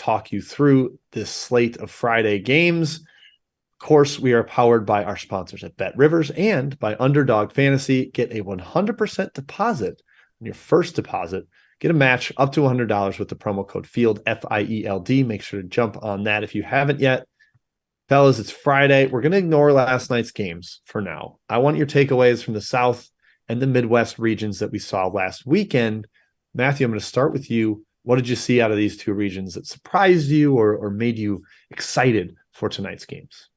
talk you through this slate of Friday games. Of course, we are powered by our sponsors at BetRivers and by Underdog Fantasy. Get a 100% deposit on your first deposit. Get a match up to $100 with the promo code FIELD, F-I-E-L-D. Make sure to jump on that if you haven't yet. Fellas, it's Friday. We're going to ignore last night's games for now. I want your takeaways from the South and the Midwest regions that we saw last weekend. Matthew, I'm going to start with you. What did you see out of these two regions that surprised you or made you excited for tonight's games?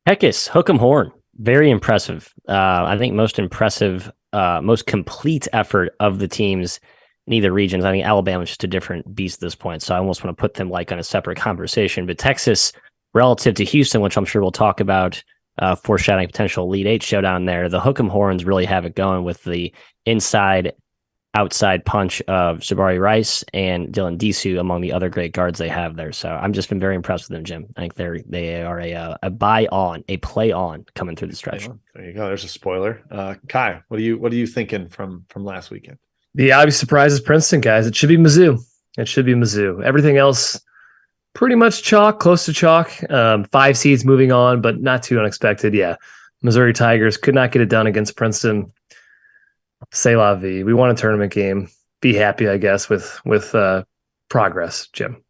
Heckes, Hook'em Horn, very impressive. I think most impressive, most complete effort of the teams in either regions. I think Alabama's just a different beast at this point, so I almost want to put them like on a separate conversation. But Texas, relative to Houston, which I'm sure we'll talk about, foreshadowing potential Elite Eight showdown there, the Hook'em Horns really have it going with the outside punch of Jabari Rice and Dylan Disu among the other great guards they have there. So I'm just been very impressed with them, Jim. I think they are a play on coming through the stretch. There you go. There's a spoiler. Kai, what are you thinking from last weekend? The obvious surprise is Princeton, guys. It should be Mizzou. Everything else pretty much chalk, close to chalk. 5 seeds moving on, but not too unexpected. Yeah. Missouri Tigers could not get it done against Princeton. C'est la vie. We won a tournament game. Be happy, I guess, with progress, Jim.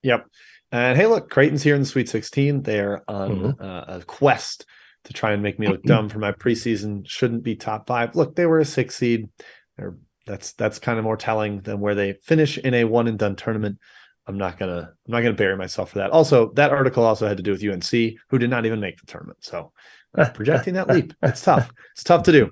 Yep. And hey, look, Creighton's here in the Sweet 16. They're on a quest to try and make me look dumb for my preseason. Shouldn't be top 5. Look, they were a 6 seed. That's kind of more telling than where they finish in a one and done tournament. I'm not gonna bury myself for that. Also, that article also had to do with UNC, who did not even make the tournament. So projecting that leap, it's tough. It's tough to do.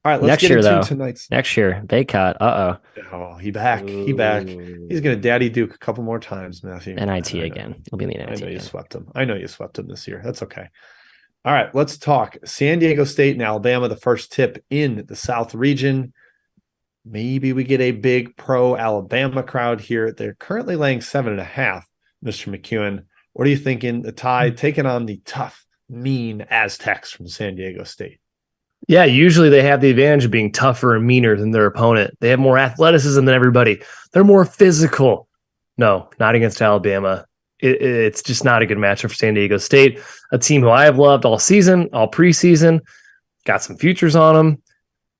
All right, let's get into tonight's. Next year, Baycott. Oh, he back. He's going to daddy Duke a couple more times, Matthew. NIT again. He'll be in the NIT. I know you swept him this year. That's okay. All right, let's talk San Diego State and Alabama, the first tip in the South region. Maybe we get a big pro Alabama crowd here. They're currently laying 7.5, Mr. McEwen. What are you thinking? The Tide taking on the tough, mean Aztecs from San Diego State. Yeah, usually they have the advantage of being tougher and meaner than their opponent. They have more athleticism than everybody. They're more physical. No, not against Alabama. It's just not a good matchup for San Diego State, a team who I have loved all season, all preseason, got some futures on them.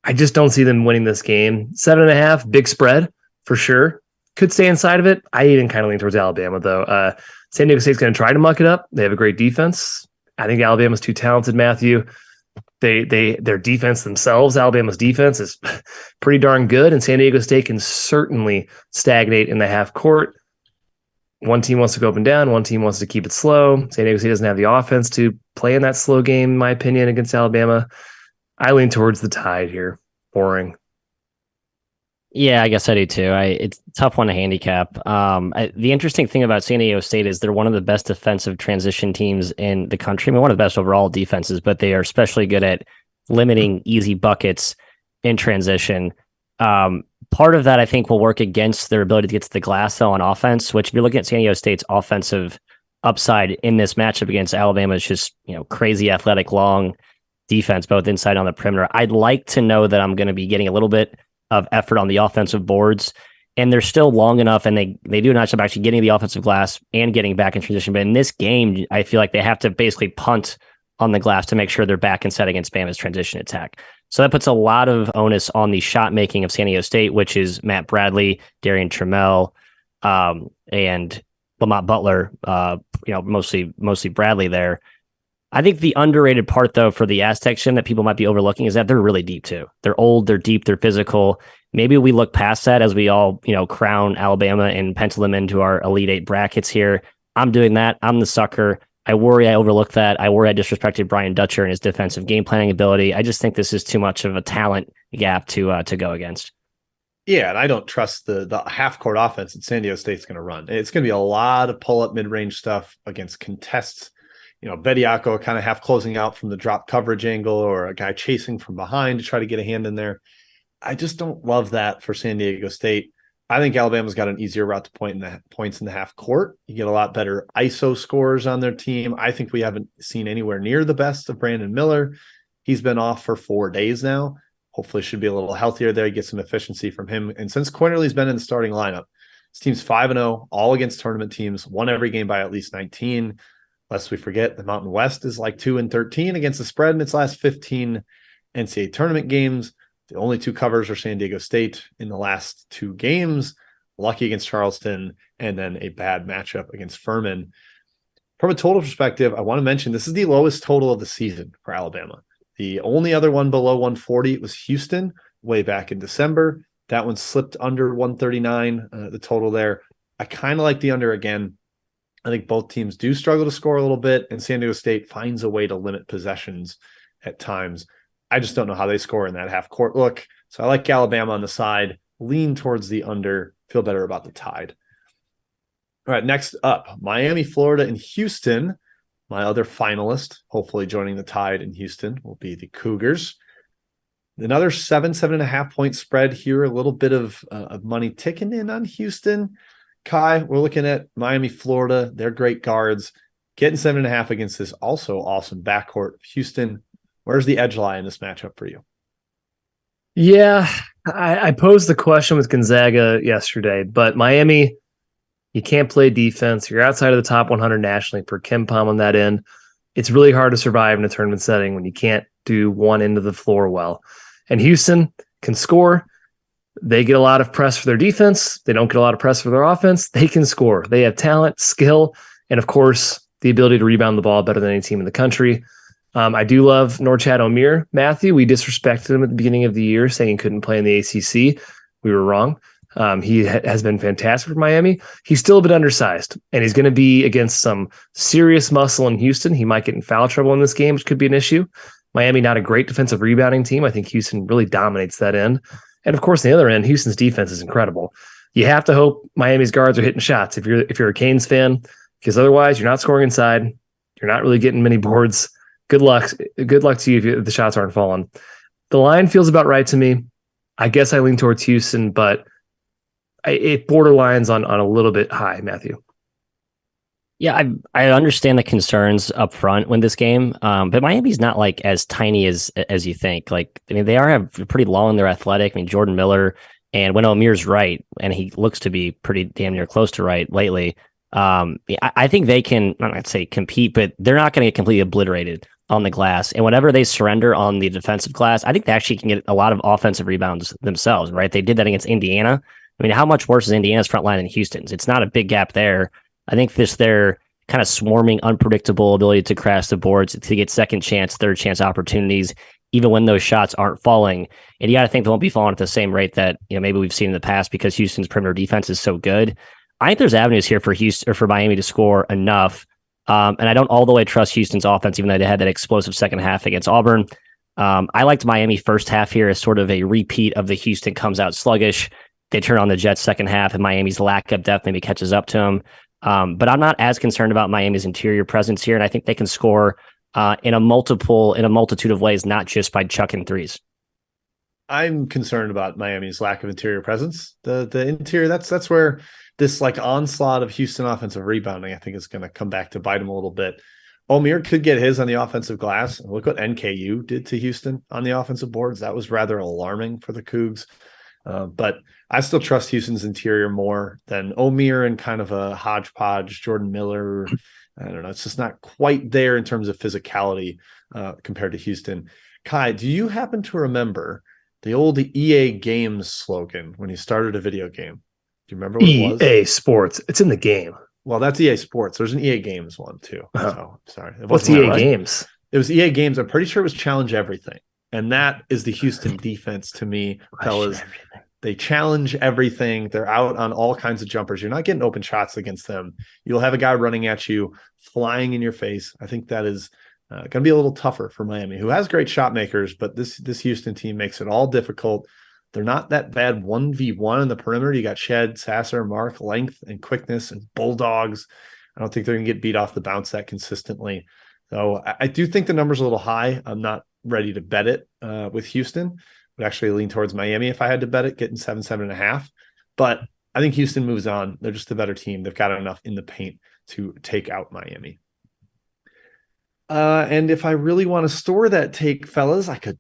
I just don't see them winning this game. 7.5, big spread for sure. Could stay inside of it. I even kind of lean towards Alabama, though. San Diego State's going to try to muck it up. They have a great defense. I think Alabama's too talented, Matthew. Their defense themselves, Alabama's defense is pretty darn good, and San Diego State can certainly stagnate in the half court. One team wants to go up and down, one team wants to keep it slow. San Diego State doesn't have the offense to play in that slow game, in my opinion, against Alabama. I lean towards the Tide here. Boring. Yeah, I guess I do too. It's a tough one to handicap. The interesting thing about San Diego State is they're one of the best defensive transition teams in the country. I mean, one of the best overall defenses, but they are especially good at limiting easy buckets in transition. Part of that, I think, will work against their ability to get to the glass, though, on offense, which if you're looking at San Diego State's offensive upside in this matchup against Alabama, is just, crazy athletic, long defense, both inside and on the perimeter. I'd like to know that I'm going to be getting a little bit of effort on the offensive boards, and they're still long enough, and they do a nice job actually getting the offensive glass and getting back in transition. But in this game, I feel like they have to basically punt on the glass to make sure they're back and set against Bama's transition attack. So that puts a lot of onus on the shot making of San Diego State, which is Matt Bradley, Darian Trammell, and Lamont Butler, mostly Bradley there. I think the underrated part, though, for the Aztecs that people might be overlooking is that they're really deep, too. They're old, they're deep, they're physical. Maybe we look past that as we all, crown Alabama and pencil them into our Elite Eight brackets here. I'm doing that. I'm the sucker. I worry I overlooked that. I worry I disrespected Brian Dutcher and his defensive game planning ability. I just think this is too much of a talent gap to go against. Yeah, and I don't trust the half-court offense that San Diego State's going to run. It's going to be a lot of pull-up mid-range stuff against contests. Bediako kind of half closing out from the drop coverage angle, or a guy chasing from behind to try to get a hand in there. I just don't love that for San Diego State. I think Alabama's got an easier route to points in the half court. You get a lot better ISO scores on their team. I think we haven't seen anywhere near the best of Brandon Miller. He's been off for 4 days now. Hopefully should be a little healthier there. Get some efficiency from him. And since Quinterly's been in the starting lineup, This team's 5-0, all against tournament teams, won every game by at least 19. Lest we forget, the Mountain West is like 2-13 against the spread in its last 15 NCAA tournament games. The only 2 covers are San Diego State in the last 2 games, lucky against Charleston, and then a bad matchup against Furman. From a total perspective, I want to mention this is the lowest total of the season for Alabama. The only other one below 140 was Houston way back in December. That one slipped under 139, the total there. I kind of like the under again. I think both teams do struggle to score a little bit, and San Diego State finds a way to limit possessions at times. I just don't know how they score in that half-court look. So I like Alabama on the side, lean towards the under, feel better about the Tide. All right, next up, Miami, Florida, and Houston. My other finalist, hopefully joining the Tide in Houston, will be the Cougars. Another 7.5 point spread here. A little bit of money ticking in on Houston. Kai, we're looking at Miami, Florida. They're great guards. Getting 7.5 against this also awesome backcourt. Houston, where's the edge lie in this matchup for you? Yeah, I posed the question with Gonzaga yesterday, but Miami, you can't play defense. You're outside of the top 100 nationally per KenPom on that end. It's really hard to survive in a tournament setting when you can't do one end of the floor well. And Houston can score. They get a lot of press for their defense. They don't get a lot of press for their offense. They can score. They have talent, skill, and of course, the ability to rebound the ball better than any team in the country. I do love Norchad Omier, Matthew. We disrespected him at the beginning of the year, saying he couldn't play in the ACC. We were wrong. He has been fantastic for Miami. He's still a bit undersized, and he's going to be against some serious muscle in Houston. He might get in foul trouble in this game, which could be an issue. Miami, not a great defensive rebounding team. I think Houston really dominates that end. And of course, the other end, Houston's defense is incredible. You have to hope Miami's guards are hitting shots if you're a Canes fan, because otherwise you're not scoring inside. You're not really getting many boards. Good luck. Good luck to you if the shots aren't falling. The line feels about right to me. I guess I lean towards Houston, but it borderlines on a little bit high, Matthew. Yeah, I understand the concerns up front when this game, but Miami's not like as tiny as you think. Like, I mean, they are pretty long. They're athletic. I mean, Jordan Miller, and when Omir's right, and he looks to be pretty damn near close to right lately. I think they can, I'm not say compete, but they're not going to get completely obliterated on the glass. And whenever they surrender on the defensive glass, I think they actually can get a lot of offensive rebounds themselves. Right? They did that against Indiana. I mean, how much worse is Indiana's front line than Houston's? It's not a big gap there. I think their kind of swarming, unpredictable ability to crash the boards, to get second chance, third chance opportunities, even when those shots aren't falling. And you got to think they won't be falling at the same rate that maybe we've seen in the past because Houston's perimeter defense is so good. I think there's avenues here for Houston or for Miami to score enough. And I don't all the way trust Houston's offense, even though they had that explosive second half against Auburn. I liked Miami first half here as sort of a repeat of the Houston comes out sluggish. They turn on the Jets second half, and Miami's lack of depth maybe catches up to them. But I'm not as concerned about Miami's interior presence here, and I think they can score in a multitude of ways, not just by chucking threes. I'm concerned about Miami's lack of interior presence. The interior, that's where this like onslaught of Houston offensive rebounding, I think, is going to come back to bite them a little bit. Omir could get his on the offensive glass. Look what NKU did to Houston on the offensive boards. That was rather alarming for the Cougs. But I still trust Houston's interior more than Omir and kind of a hodgepodge Jordan Miller. I don't know. It's just not quite there in terms of physicality compared to Houston. Kai, do you happen to remember the old EA Games slogan when he started a video game? Do you remember what it was? EA Sports. It's in the game. Well, that's EA Sports. There's an EA Games one too. Uh-huh. So sorry. What's EA Games? It was EA Games. I'm pretty sure it was Challenge Everything. And that is the Houston defense to me, fellas. They challenge everything. They're out on all kinds of jumpers. You're not getting open shots against them. You'll have a guy running at you, flying in your face. I think that is going to be a little tougher for Miami, who has great shot makers, but this Houston team makes it all difficult. They're not that bad 1v1 in the perimeter. You got Shed, Sasser, Mark, length and quickness and bulldogs. I don't think they're going to get beat off the bounce that consistently. So I do think the number's a little high. I'm not ready to bet it with Houston. Would actually lean towards Miami if I had to bet it, getting 7.5. But I think Houston moves on. They're just a better team. They've got enough in the paint to take out Miami. And if I really want to store that take, fellas, I could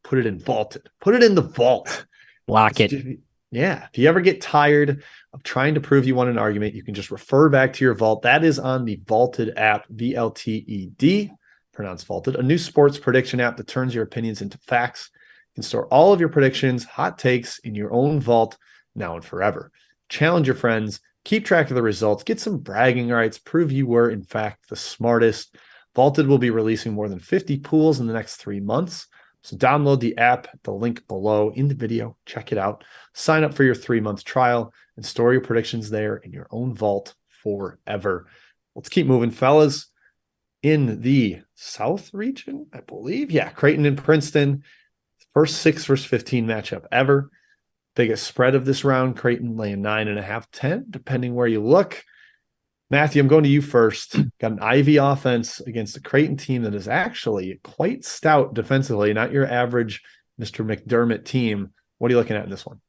put it in vaulted. Put it in the vault. Lock it. Yeah. If you ever get tired of trying to prove you won an argument, you can just refer back to your vault. That is on the Vaulted app, VLTED, pronounced Vaulted, a new sports prediction app that turns your opinions into facts. You can store all of your predictions, hot takes in your own vault now and forever. Challenge your friends, keep track of the results, get some bragging rights, prove you were, in fact, the smartest. Vaulted will be releasing more than 50 pools in the next 3 months. So download the app, the link below in the video, check it out, sign up for your 3-month trial, and store your predictions there in your own vault forever. Let's keep moving, fellas. In the South Region, I believe. Yeah, Creighton and Princeton, first 6 versus 15 matchup ever. Biggest spread of this round, Creighton laying 9.5, 10, depending where you look. Matthew, I'm going to you first. Got an Ivy offense against a Creighton team that is actually quite stout defensively, not your average Mr. McDermott team. What are you looking at in this one?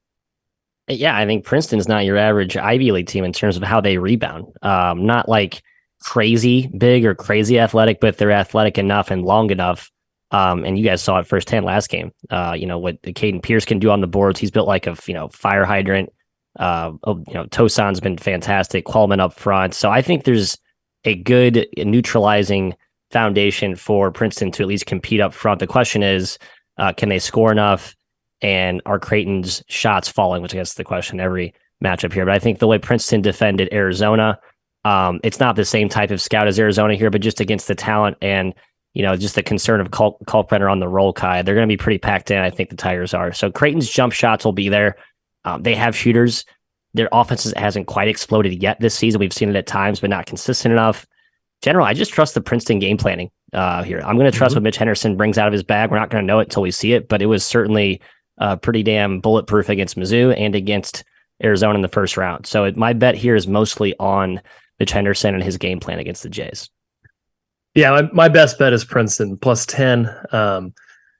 Yeah, I think Princeton's not your average Ivy League team in terms of how they rebound. Not like crazy big or crazy athletic, but they're athletic enough and long enough. And you guys saw it firsthand last game. What Caden Pierce can do on the boards. He's built like a fire hydrant. Tosan's been fantastic. Qualman up front. So I think there's a good neutralizing foundation for Princeton to at least compete up front. The question is, can they score enough? And are Creighton's shots falling? Which I guess is the question every matchup here. But I think the way Princeton defended Arizona, it's not the same type of scout as Arizona here, but just against the talent and just the concern of Kalkbrenner on the roll, Kai. They're going to be pretty packed in. I think the Tigers are. So Creighton's jump shots will be there. They have shooters. Their offense hasn't quite exploded yet this season. We've seen it at times, but not consistent enough. General, I just trust the Princeton game planning here. I'm going to trust what Mitch Henderson brings out of his bag. We're not going to know it until we see it, but it was certainly pretty damn bulletproof against Mizzou and against Arizona in the first round. So my bet here is mostly on Mitch Henderson and his game plan against the Jays. Yeah, my best bet is Princeton plus 10.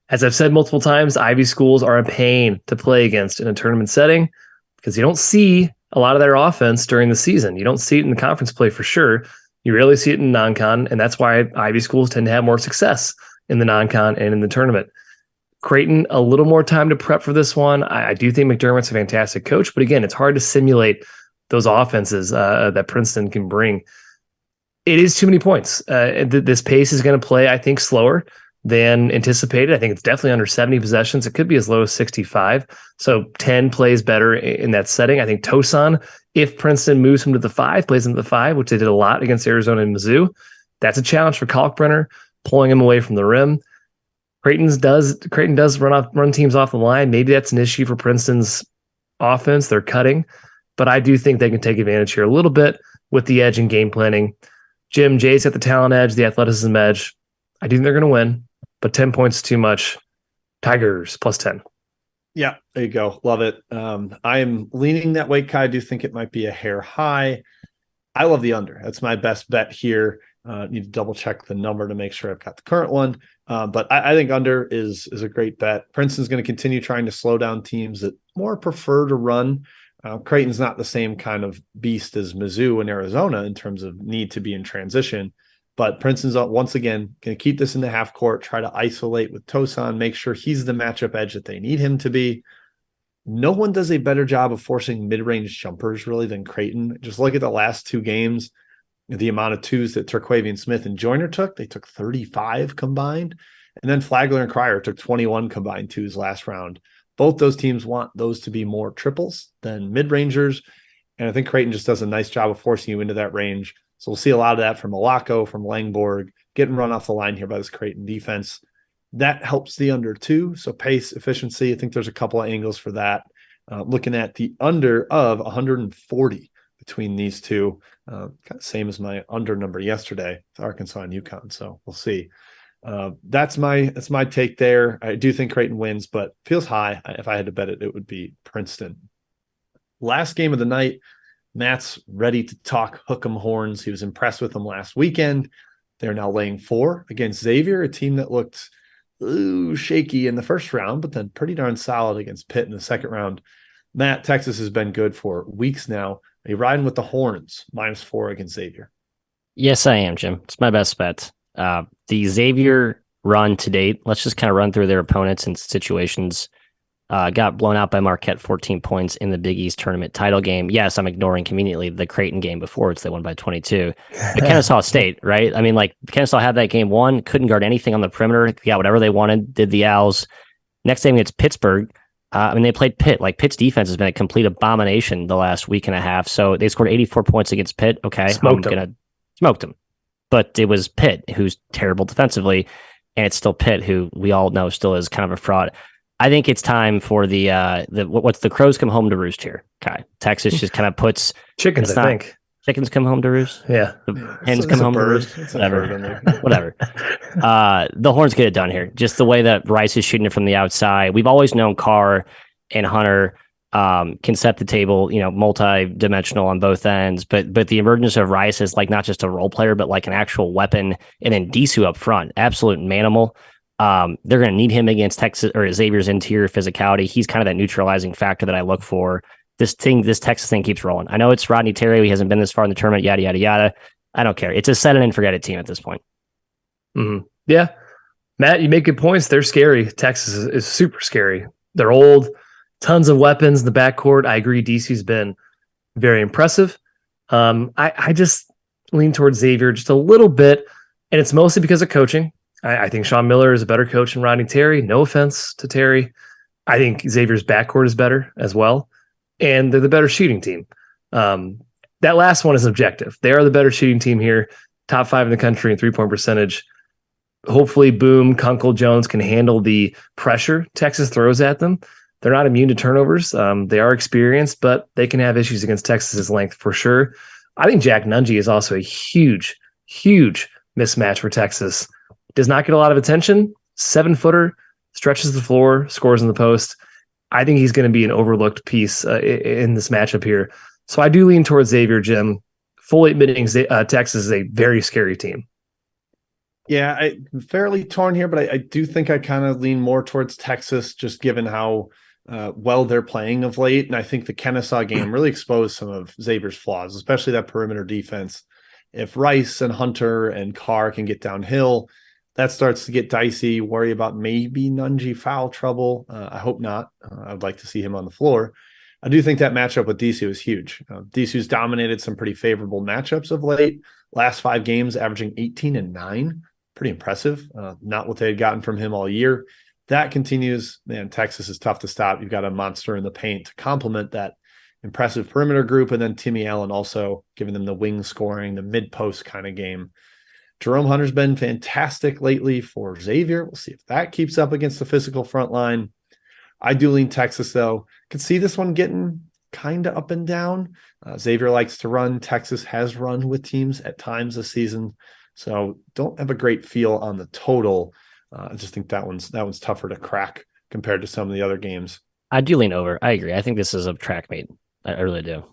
As I've said multiple times, Ivy schools are a pain to play against in a tournament setting because you don't see a lot of their offense during the season. You don't see it in the conference play for sure. You rarely see it in non-con, and that's why Ivy schools tend to have more success in the non-con and in the tournament. Creighton, a little more time to prep for this one. I do think McDermott's a fantastic coach, but again, it's hard to simulate those offenses that Princeton can bring. It is too many points. This pace is going to play, I think, slower than anticipated. I think it's definitely under 70 possessions. It could be as low as 65. So 10 plays better in that setting. I think Tosan, if Princeton moves him to the 5, plays him to the 5, which they did a lot against Arizona and Mizzou, that's a challenge for Kalkbrenner, pulling him away from the rim. Creighton does run teams off the line. Maybe that's an issue for Princeton's offense. They're cutting, but I do think they can take advantage here a little bit with the edge in game planning. Jim, Jay's got the talent edge, the athleticism edge. I do think they're going to win, but 10 points is too much. Tigers plus 10. Yeah, there you go. Love it. I am leaning that way, Kai. I do think it might be a hair high. I love the under. That's my best bet here. Need to double check the number to make sure I've got the current one. But I think under is a great bet. Princeton's going to continue trying to slow down teams that more prefer to run. Creighton's not the same kind of beast as Mizzou and Arizona in terms of need to be in transition. But Princeton's once again going to keep this in the half court, try to isolate with Tosan, make sure he's the matchup edge that they need him to be. No one does a better job of forcing mid-range jumpers really than Creighton. Just look at the last 2 games, the amount of twos that Terquavian Smith and Joyner took. They took 35 combined. And then Flagler and Cryer took 21 combined twos last round. Both those teams want those to be more triples than mid-rangers. And I think Creighton just does a nice job of forcing you into that range. So we'll see a lot of that from Malacco, from Langborg, getting run off the line here by this Creighton defense. That helps the under too. So pace, efficiency, I think there's a couple of angles for that. Looking at the under of 140 between these two. Kind of same as my under number yesterday with Arkansas and UConn. So we'll see. That's my take there. I do think Creighton wins, but feels high. If I had to bet it, it would be Princeton. Last game of the night, Matt's ready to talk hook 'em horns. He was impressed with them last weekend. They're now laying 4 against Xavier, a team that looked shaky in the first round, but then pretty darn solid against Pitt in the second round. Matt, Texas has been good for weeks now. Are you riding with the Horns, -4 against Xavier? Yes, I am, Jim. It's my best bet. The Xavier run to date, let's just kind of run through their opponents and situations. got blown out by Marquette 14 points in the Big East tournament title game. Yes, I'm ignoring conveniently the Creighton game before, which they won by 22. But Kennesaw State, right? I mean, like Kennesaw had that game won, couldn't guard anything on the perimeter, got whatever they wanted, did the Owls. Next game against Pittsburgh. They played Pitt. Like Pitt's defense has been a complete abomination the last week and a half. So they scored 84 points against Pitt. Okay, smoked them. But it was Pitt, who's terrible defensively, and it's still Pitt, who we all know still is kind of a fraud. I think it's time for what's the crows come home to roost here. Okay, Texas just kind of puts chickens. I think chickens come home to roost. Yeah, the hens come home to roost. Whatever. The Horns get it done here. Just the way that Rice is shooting it from the outside. We've always known Carr and Hunter can set the table, multi-dimensional on both ends. But the emergence of Rice is like not just a role player, but like an actual weapon. And then Disu up front, absolute manimal. They're going to need him against Texas or Xavier's interior physicality. He's kind of that neutralizing factor that I look for. This Texas thing keeps rolling. I know it's Rodney Terry. He hasn't been this far in the tournament, yada, yada, yada. I don't care. It's a set it and forget it team at this point. Mm-hmm. Yeah. Matt, you make good points. They're scary. Texas is super scary. They're old, tons of weapons in the backcourt. I agree. DC's been very impressive. I just lean towards Xavier just a little bit, and it's mostly because of coaching. I think Sean Miller is a better coach than Rodney Terry. No offense to Terry. I think Xavier's backcourt is better as well, and they're the better shooting team. That last one is objective. They are the better shooting team here, top 5 in the country in three-point percentage. Hopefully, Boom, Kunkel, Jones can handle the pressure Texas throws at them. They're not immune to turnovers. They are experienced, but they can have issues against Texas's length for sure. I think Jack Nunge is also a huge, huge mismatch for Texas. Does not get a lot of attention. 7-footer, stretches the floor, scores in the post. I think he's going to be an overlooked piece in this matchup here. So I do lean towards Xavier, Jim. Fully admitting Texas is a very scary team. Yeah, I'm fairly torn here, but I do think I kind of lean more towards Texas, just given how well they're playing of late. And I think the Kennesaw game really exposed some of Xavier's flaws, especially that perimeter defense. If Rice and Hunter and Carr can get downhill, that starts to get dicey. Worry about maybe Nunge foul trouble. I hope not. I would like to see him on the floor. I do think that matchup with Disu is huge. Disu's dominated some pretty favorable matchups of late. Last 5 games, averaging 18 and 9. Pretty impressive. Not what they had gotten from him all year. That continues. Man, Texas is tough to stop. You've got a monster in the paint to complement that impressive perimeter group. And then Timmy Allen also giving them the wing scoring, the mid-post kind of game. Jerome Hunter's been fantastic lately for Xavier. We'll see if that keeps up against the physical front line. I do lean Texas, though. Could see this one getting kind of up and down. Xavier likes to run. Texas has run with teams at times this season. So don't have a great feel on the total. I just think that one's tougher to crack compared to some of the other games. I do lean over. I agree. I think this is a track meet. I really do.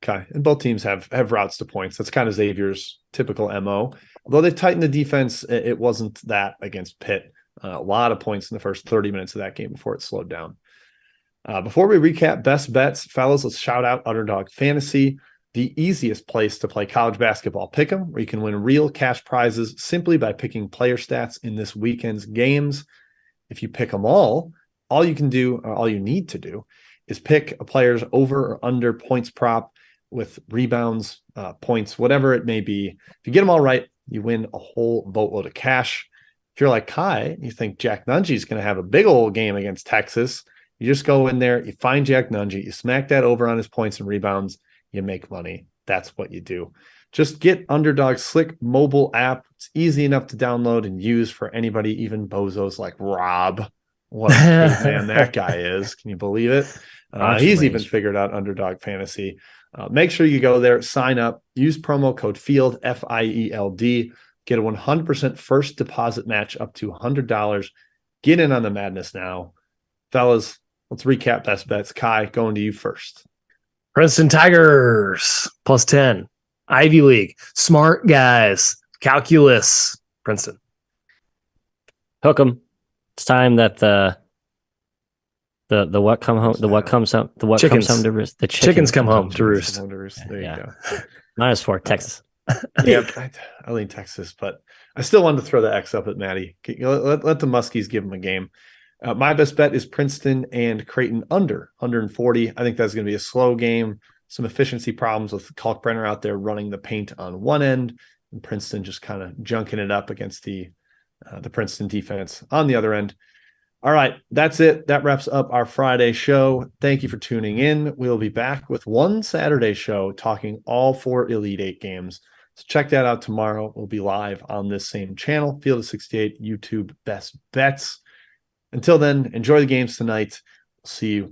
Okay. And both teams have routes to points. That's kind of Xavier's typical MO. Although they've tightened the defense, it wasn't that against Pitt. A lot of points in the first 30 minutes of that game before it slowed down. Before we recap best bets, fellas, let's shout out Underdog Fantasy, the easiest place to play college basketball pick'em, where you can win real cash prizes simply by picking player stats in this weekend's games. If you pick them all you can do, or all you need to do, is pick a player's over or under points prop with rebounds, points, whatever it may be. If you get them all right, you win a whole boatload of cash. If you're like Kai, you think Jack Nunge is going to have a big old game against Texas, you just go in there, you find Jack Nunge, you smack that over on his points and rebounds, you make money. That's what you do. Just get Underdog's slick mobile app. It's easy enough to download and use for anybody, even bozos like Rob. What a caveman that guy is. Can you believe it? He's even figured out Underdog Fantasy. Make sure you go there, sign up, use promo code FIELD, FIELD, get a 100% first deposit match up to $100. Get in on the madness now. Fellas, let's recap best bets. Kai, going to you first. Princeton Tigers, +10. Ivy League, smart guys, calculus, Princeton. Hook 'em. It's time that the what come home, the what comes home, the what chickens. comes home to roost. The chickens come home to roost. There you go. -4, Texas. Yeah, I lean Texas, but I still wanted to throw the X up at Maddie. Let the Muskies give them a game. My best bet is Princeton and Creighton under 140. I think that's going to be a slow game. Some efficiency problems with Kalkbrenner out there running the paint on one end, and Princeton just kind of junking it up against the Princeton defense on the other end. All right, that's it. That wraps up our Friday show. Thank you for tuning in. We'll be back with one Saturday show talking all 4 Elite 8 games. So check that out tomorrow. We'll be live on this same channel, Field of 68 YouTube Best Bets. Until then, enjoy the games tonight. See you